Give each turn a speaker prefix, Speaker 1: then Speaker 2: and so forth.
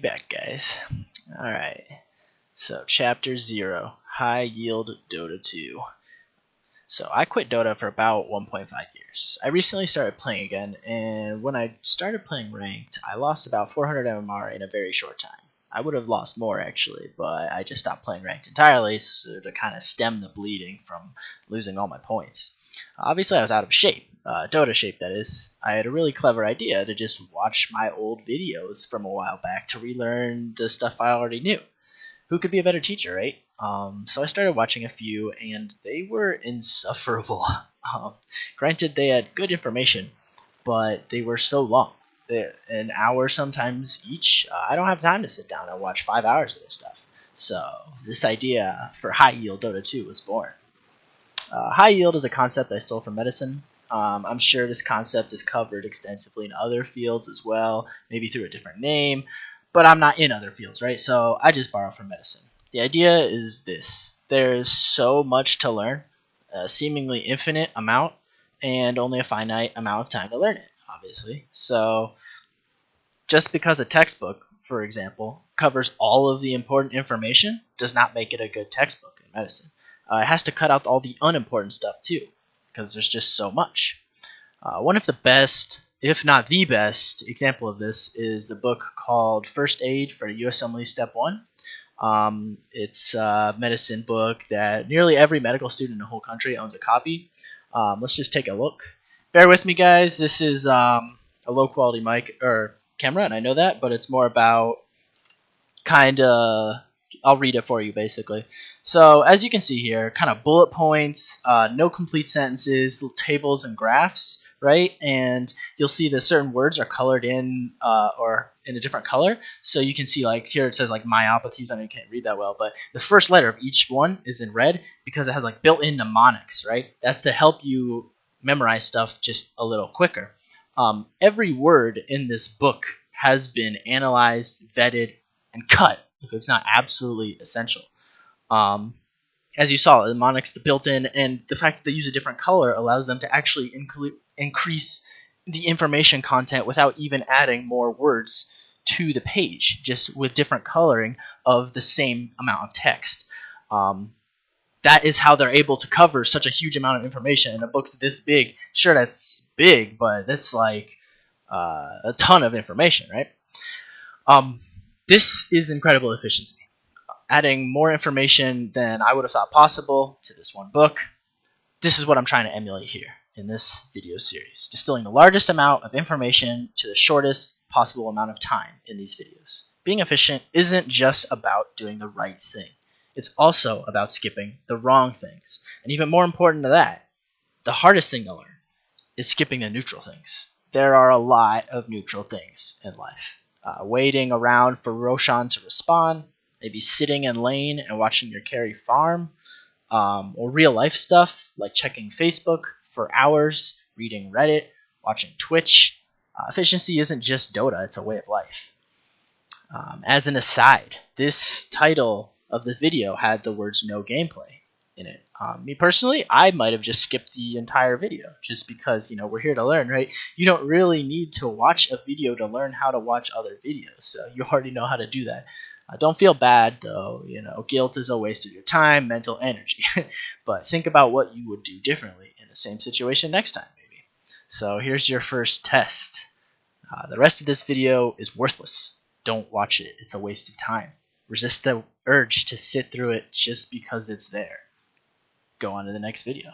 Speaker 1: back, guys. Alright, so Chapter 0, High Yield Dota 2. So I quit Dota for about 1.5 years. I recently started playing again, and when I started playing ranked, I lost about 400 MMR in a very short time. I would have lost more actually, but I just stopped playing ranked entirely so to kind of stem the bleeding from losing all my points. Obviously I was out of shape, Dota shape that is. I had a really clever idea to just watch my old videos from a while back to relearn the stuff I already knew. Who could be a better teacher, right? So I started watching a few, and they were insufferable. Granted, they had good information, but they were so long. They're an hour sometimes each. I don't have time to sit down and watch 5 hours of this stuff. So this idea for High Yield Dota 2 was born. High yield is a concept I stole from medicine. I'm sure this concept is covered extensively in other fields as well, maybe through a different name, but I'm not in other fields, right? So I just borrow from medicine. The idea is this. There's so much to learn, a seemingly infinite amount, and only a finite amount of time to learn it, obviously. So just because a textbook, for example, covers all of the important information does not make it a good textbook in medicine. It has to cut out all the unimportant stuff too, because there's just so much. One of the best, if not the best, example of this is the book called First Aid for USMLE Step 1. It's a medicine book that nearly every medical student in the whole country owns a copy. Let's just take a look. Bear with me, guys. This is a low quality mic or camera, and I know that, but it's more about I'll read it for you basically. So as you can see here, kind of bullet points, no complete sentences, little tables and graphs, right? And you'll see that certain words are colored in or in a different color. So you can see like here it says like myopathies. I know you can't read that well, but the first letter of each one is in red because it has like built-in mnemonics, right? That's to help you memorize stuff just a little quicker. Every word in this book has been analyzed, vetted, and cut if it's not absolutely essential. As you saw, the mnemonics, the built-in, and the fact that they use a different color allows them to actually increase the information content without even adding more words to the page, just with different coloring of the same amount of text. That is how they're able to cover such a huge amount of information in a book's this big. Sure, that's big, but that's like a ton of information, right? This is incredible efficiency. Adding more information than I would have thought possible to this one book. This is what I'm trying to emulate here in this video series, distilling the largest amount of information to the shortest possible amount of time in these videos. Being efficient isn't just about doing the right thing. It's also about skipping the wrong things. And even more important to that, the hardest thing to learn is skipping the neutral things. There are a lot of neutral things in life. Waiting around for Roshan to respond, maybe sitting in lane and watching your carry farm, or real life stuff like checking Facebook for hours, reading Reddit, watching Twitch. Efficiency isn't just Dota, it's a way of life. As an aside, this title of the video had the words no gameplay in it. Me personally, I might have just skipped the entire video just because, we're here to learn, right? You don't really need to watch a video to learn how to watch other videos, so you already know how to do that. Don't feel bad though, guilt is a waste of your time, mental energy. But think about what you would do differently in the same situation next time, maybe. So here's your first test. The rest of this video is worthless. Don't watch it, it's a waste of time. Resist the urge to sit through it just because it's there. Go on to the next video.